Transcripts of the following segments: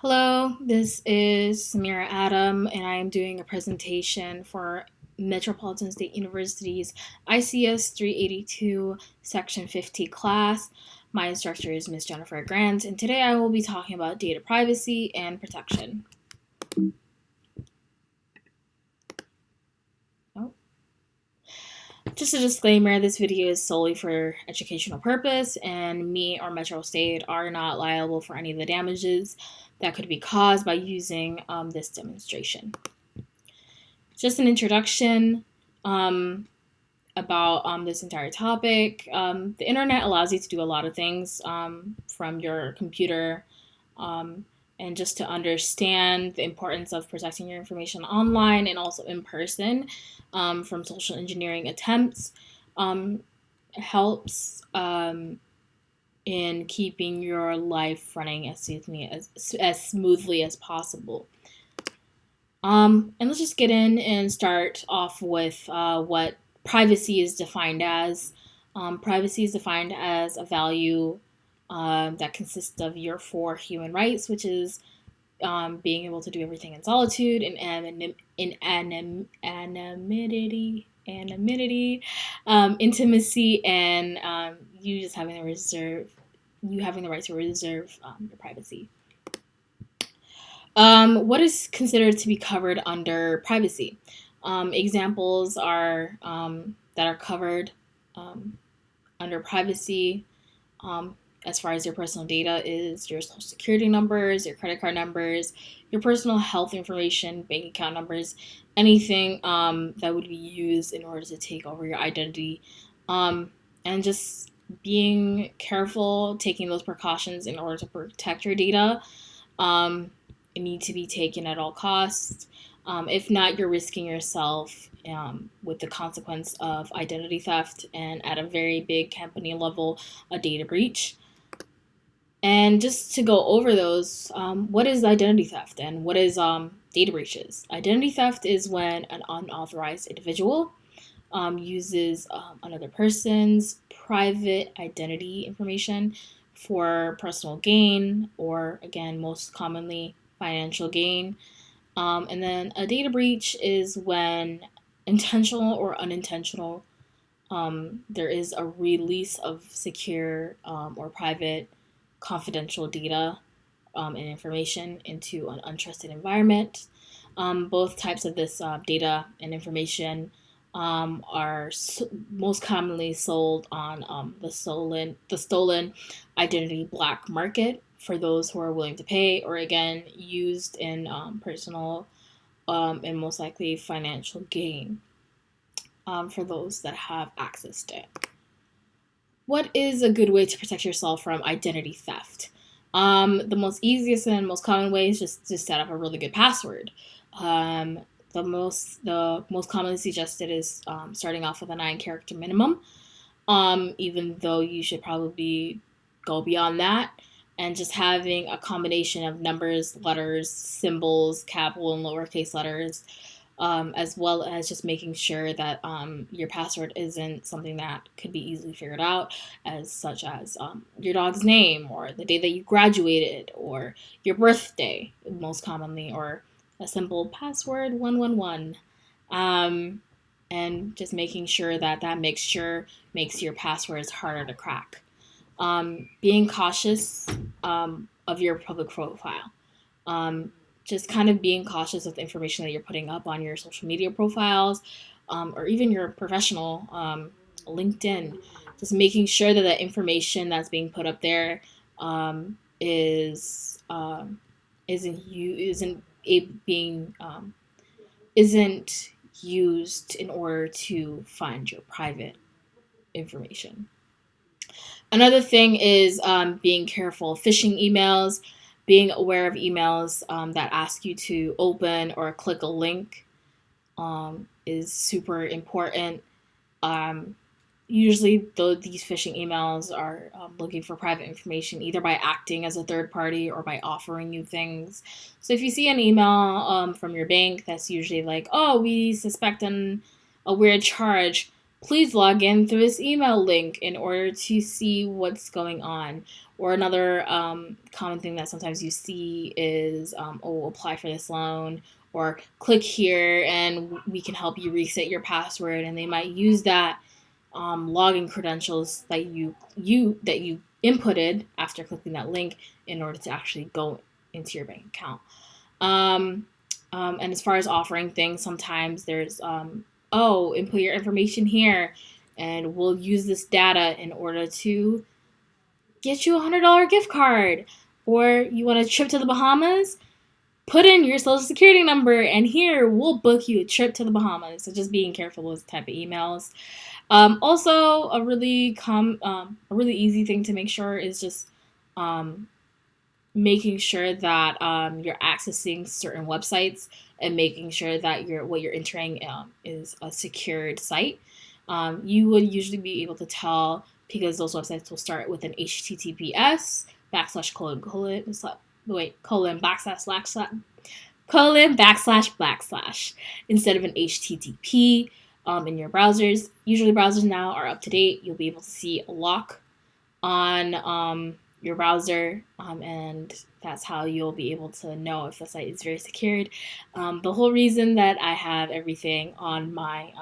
Hello, this is Samira Adam, and I am doing a presentation for Metropolitan State University's ICS 382 Section 50 class. My instructor is Ms. Jennifer Grant, and today I will be talking about data privacy and protection. Oh. Just a disclaimer, this video is solely for educational purpose, and me or Metro State are not liable for any of the damages that could be caused by using this demonstration. Just an introduction about this entire topic. The internet allows you to do a lot of things from your computer, and just to understand the importance of protecting your information online and also in person from social engineering attempts helps in keeping your life running as smoothly as possible. And let's just get in and start off with what privacy is defined as. Privacy is defined as a value that consists of your four human rights, which is being able to do everything in solitude, in anonymity, intimacy, and you just having the right to reserve your privacy. What is considered to be covered under privacy? Examples are that are covered under privacy, as far as your personal data, is your social security numbers, your credit card numbers, your personal health information, bank account numbers, anything that would be used in order to take over your identity, and just being careful, taking those precautions in order to protect your data. It needs to be taken at all costs. If not, you're risking yourself with the consequence of identity theft and, at a very big company level, a data breach. And just to go over those, what is identity theft and what is data breaches? Identity theft is when an unauthorized individual uses another person's private identity information for personal gain, or again, most commonly, financial gain. And then a data breach is when intentional or unintentional, there is a release of secure or private confidential data and information into an untrusted environment. Both types of this data and information are most commonly sold on the stolen identity black market for those who are willing to pay, or again used in personal and most likely financial gain for those that have access to it. What is a good way to protect yourself from identity theft? The most easiest and most common way is just to set up a really good password. Um, the most commonly suggested is starting off with a 9-character minimum. Even though you should probably go beyond that, and just having a combination of numbers, letters, symbols, capital and lowercase letters, as well as just making sure that your password isn't something that could be easily figured out, as such as your dog's name, or the day that you graduated, or your birthday, most commonly, or a simple password 111. And just making sure that that mixture makes your passwords harder to crack. Being cautious of your public profile. Just kind of being cautious of the information that you're putting up on your social media profiles, or even your professional LinkedIn. Just making sure that the information that's being put up there is isn't being isn't used in order to find your private information. Another thing is being careful of phishing emails, being aware of emails that ask you to open or click a link is super important. Um, Usually, though, these phishing emails are looking for private information, either by acting as a third party or by offering you things. So if you see an email from your bank that's usually like, "Oh, we suspect a weird charge," please log in through this email link in order to see what's going on. Or another common thing that sometimes you see is, oh, apply for this loan, or click here and we can help you reset your password. And they might use that login credentials that you inputted after clicking that link in order to actually go into your bank account. And as far as offering things, sometimes there's oh, input your information here, and we'll use this data in order to get you $100 gift card. Or you want a trip to the Bahamas? Put in your social security number, and here we'll book you a trip to the Bahamas. So just being careful with those type of emails. Also, a really easy thing to make sure is just um, making sure that you're accessing certain websites and making sure that what you're entering is a secured site. You would usually be able to tell because those websites will start with an HTTPS backslash colon backslash instead of an HTTP. In your browsers, usually browsers now are up to date. You'll be able to see a lock on your browser, and that's how you'll be able to know if the site is very secured. The whole reason that I have everything on my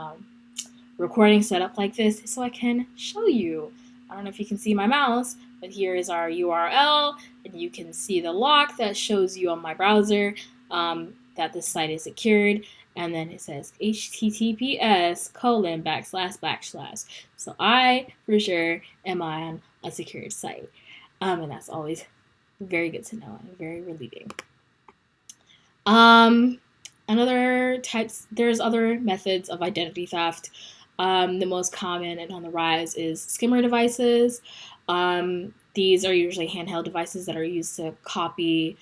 recording set up like this is so I can show you. I don't know if you can see my mouse, but here is our URL, and you can see the lock that shows you on my browser that this site is secured. And then it says HTTPS colon backslash. So I, for sure, am on a secured site. And that's always very good to know and very relieving. There's other methods of identity theft. The most common and on the rise is skimmer devices. These are usually handheld devices that are used to copy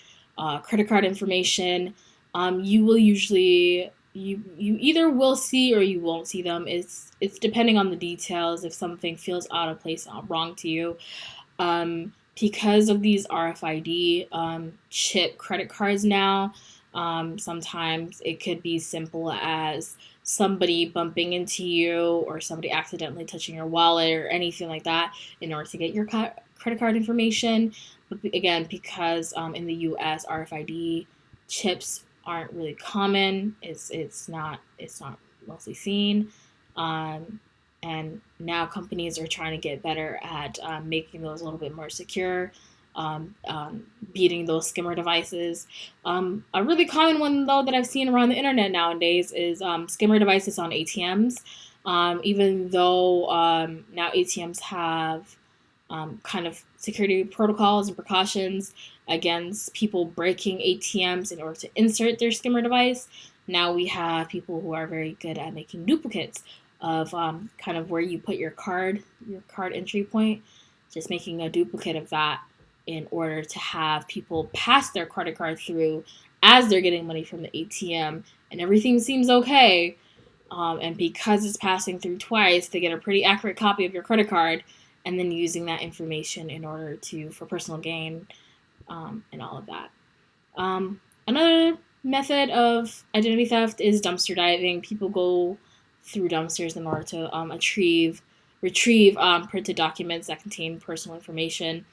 credit card information. You will usually you either will see or you won't see them. It's depending on the details. If something feels out of place, wrong to you, because of these RFID chip credit cards now. Sometimes it could be simple as somebody bumping into you or somebody accidentally touching your wallet or anything like that in order to get your credit card information. But again, because in the US RFID chips aren't really common, it's not mostly seen, and now companies are trying to get better at making those a little bit more secure, beating those skimmer devices. A really common one, though, that I've seen around the internet nowadays is skimmer devices on ATMs. Even though now ATMs have kind of security protocols and precautions against people breaking ATMs in order to insert their skimmer device, now we have people who are very good at making duplicates of kind of where you put your card entry point, just making a duplicate of that in order to have people pass their credit card through as they're getting money from the ATM, and everything seems okay. And because it's passing through twice, they get a pretty accurate copy of your credit card, and then using that information in order for personal gain, and all of that. Another method of identity theft is dumpster diving. People go through dumpsters in order to retrieve printed documents that contain personal information,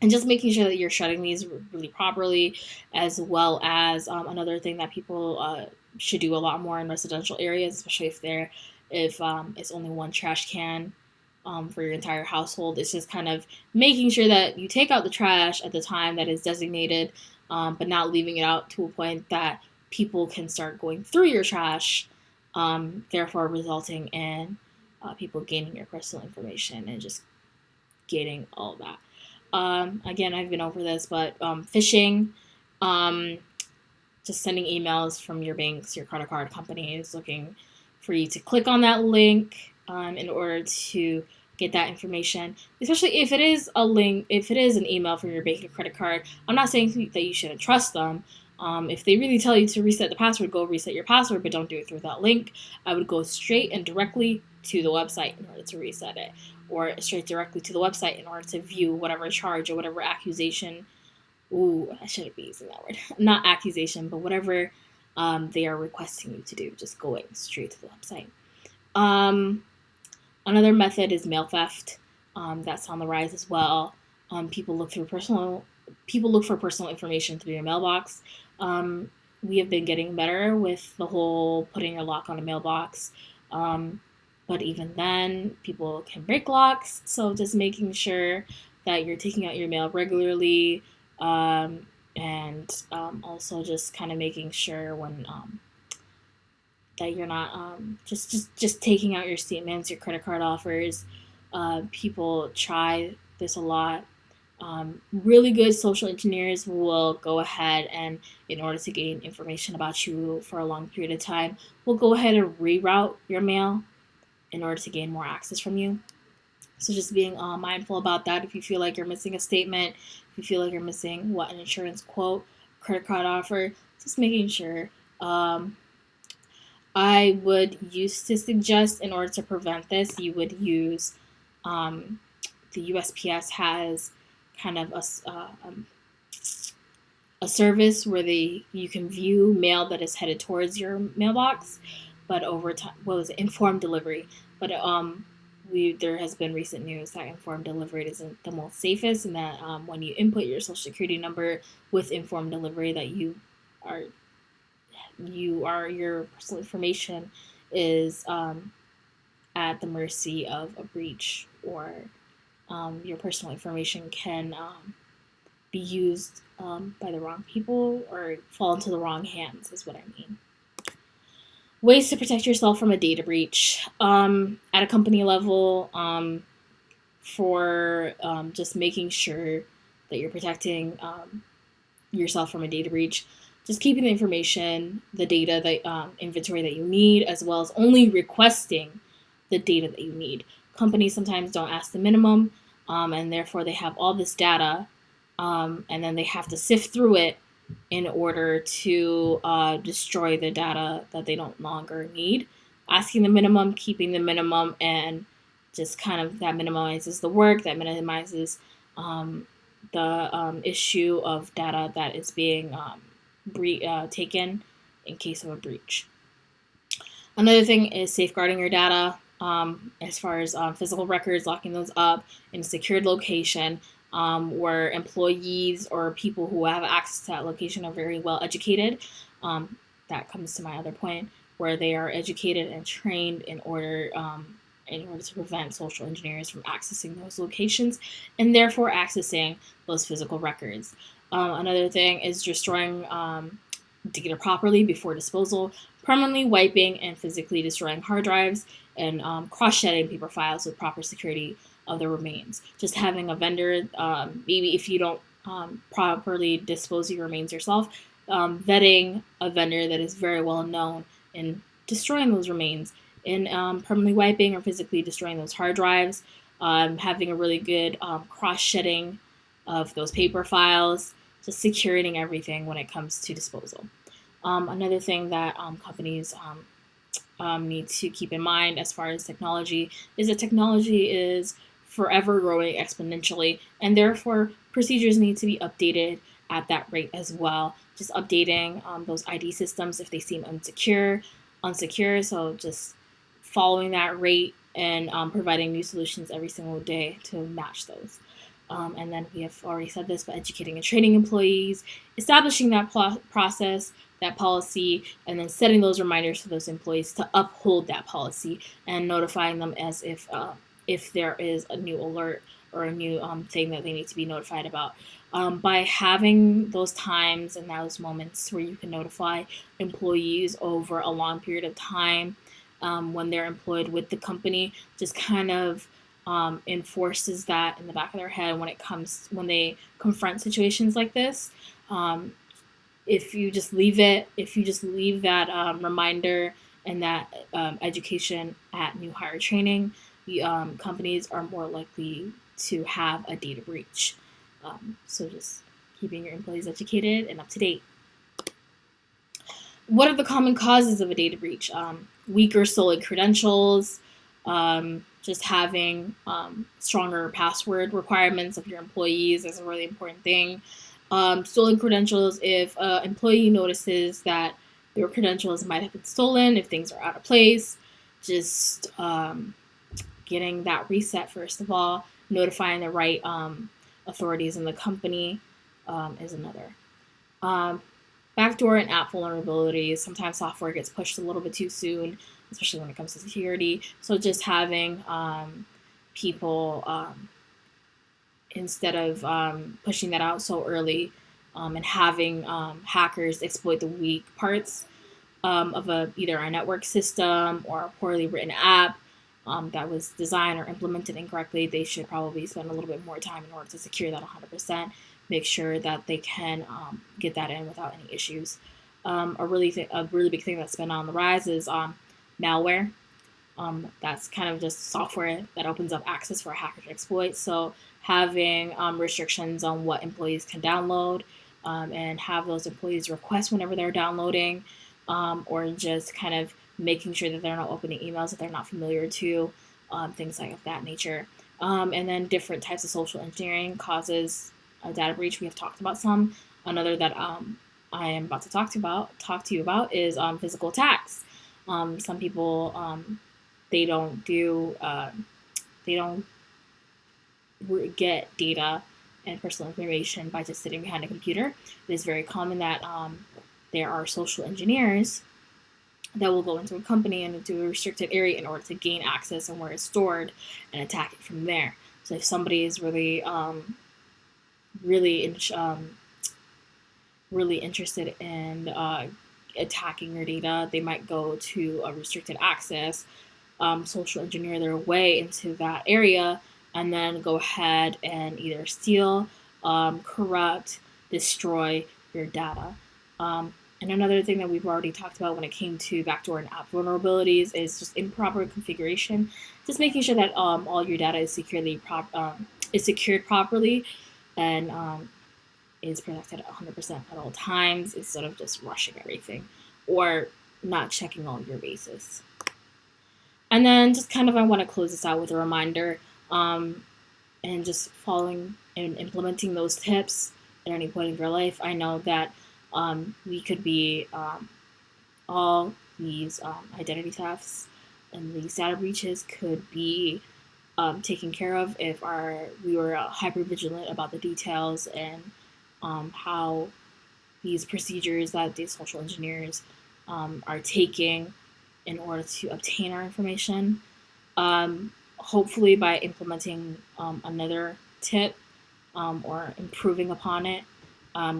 and just making sure that you're shutting these really properly, as well as another thing that people should do a lot more in residential areas, especially if it's only one trash can for your entire household. It's just kind of making sure that you take out the trash at the time that is designated, but not leaving it out to a point that people can start going through your trash, therefore resulting in people gaining your personal information and just getting all of that. Again, I've been over this, but phishing, just sending emails from your banks, your credit card companies, looking for you to click on that link in order to get that information. Especially if it is an email from your bank or credit card. I'm not saying that you shouldn't trust them. If they really tell you to reset the password, go reset your password, but don't do it through that link. I would go straight and directly to the website in order to reset it, or straight directly to the website in order to view whatever charge or whatever accusation. Ooh, I shouldn't be using that word. Not accusation, but whatever they are requesting you to do. Just going straight to the website. Another method is mail theft. That's on the rise as well. People look for personal information through your mailbox. Um, we have been getting better with the whole putting a lock on a mailbox. Um, but even then, people can break locks. So just making sure that you're taking out your mail regularly, and also just kind of making sure when that you're not just taking out your statements, your credit card offers. People try this a lot. Really good social engineers will go ahead and, in order to gain information about you for a long period of time, will go ahead and reroute your mail in order to gain more access from you. So just being mindful about that. If you feel like you're missing a statement, if you feel like you're missing an insurance quote, credit card offer, just making sure. I would used to suggest, in order to prevent this, you would use um, the USPS has kind of a service where you can view mail that is headed towards your mailbox, but over time, what was it, informed delivery. But there has been recent news that informed delivery isn't the most safest, and that when you input your social security number with informed delivery, that are your personal information is at the mercy of a breach, or your personal information can be used by the wrong people or fall into the wrong hands, is what I mean. Ways to protect yourself from a data breach at a company level, for just making sure that you're protecting yourself from a data breach. Just keeping the information, the data, the inventory that you need, as well as only requesting the data that you need. Companies sometimes don't ask the minimum, and therefore they have all this data, and then they have to sift through it in order to destroy the data that they don't longer need. Asking the minimum, keeping the minimum, and just kind of that minimizes the work, that minimizes the issue of data that is being taken in case of a breach. Another thing is safeguarding your data, as far as physical records, locking those up in a secured location, where employees or people who have access to that location are very well educated. That comes to my other point, where they are educated and trained in order to prevent social engineers from accessing those locations and therefore accessing those physical records. Another thing is destroying data properly before disposal, permanently wiping and physically destroying hard drives, and cross-shedding paper files with proper security of the remains. Just having a vendor, maybe if you don't properly dispose of your remains yourself, vetting a vendor that is very well known in destroying those remains, and permanently wiping or physically destroying those hard drives, having a really good cross-shedding of those paper files, just securing everything when it comes to disposal. Another thing that companies need to keep in mind as far as technology is that technology is forever growing exponentially, and therefore procedures need to be updated at that rate as well. Just updating those ID systems if they seem unsecure. So just following that rate and providing new solutions every single day to match those. And then we have already said this, but educating and training employees, establishing that process, that policy, and then setting those reminders for those employees to uphold that policy and notifying them as if there is a new alert or a new thing that they need to be notified about. By having those times and those moments where you can notify employees over a long period of time, when they're employed with the company, just kind of enforces that in the back of their head when they confront situations like this. If you just leave that reminder and that education at new hire training, companies are more likely to have a data breach. So just keeping your employees educated and up to date. What are the common causes of a data breach? Weak or stolen credentials, just having stronger password requirements of your employees is a really important thing. Stolen credentials, if an employee notices that their credentials might have been stolen, if things are out of place, just getting that reset first of all, notifying the right authorities in the company is another. Um, Backdoor and app vulnerabilities. Sometimes software gets pushed a little bit too soon, especially when it comes to security. So just having people, instead of pushing that out so early, and having hackers exploit the weak parts of either a network system or a poorly written app that was designed or implemented incorrectly, they should probably spend a little bit more time in order to secure that 100%. Make sure that they can get that in without any issues. A really big thing that's been on the rise is malware. That's kind of just software that opens up access for a hacker to exploit. So having restrictions on what employees can download, and have those employees request whenever they're downloading, or just kind of making sure that they're not opening emails that they're not familiar to, things like of that nature. And then different types of social engineering causes a data breach. We have talked about some. Another that I am about to talk to you about is physical attacks. Some people they don't do they don't get data and personal information by just sitting behind a computer. It is very common that there are social engineers that will go into a company and into a restricted area in order to gain access and where it's stored and attack it from there. So if somebody is really interested in attacking your data, they might go to a restricted access, social engineer their way into that area, and then go ahead and either steal, corrupt, destroy your data. And another thing that we've already talked about when it came to backdoor and app vulnerabilities is just improper configuration. Just making sure that all your data is secured properly and is protected 100% at all times instead of just rushing everything or not checking all your bases. And then just kind of I want to close this out with a reminder, and just following and implementing those tips at any point in your life. I know that we could be all these identity thefts and these data breaches could be taken care of if we were hyper vigilant about the details and how these procedures that these social engineers are taking in order to obtain our information. Hopefully, by implementing another tip or improving upon it,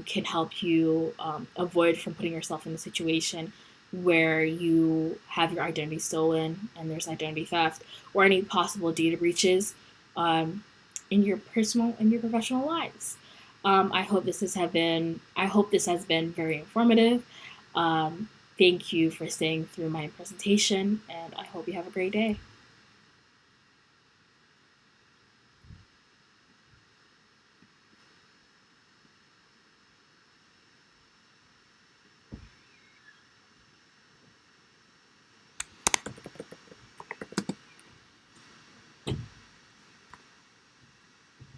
can help you avoid from putting yourself in a situation where you have your identity stolen and there's identity theft or any possible data breaches in your personal and your professional lives. I hope this has been very informative. Thank you for staying through my presentation, and I hope you have a great day.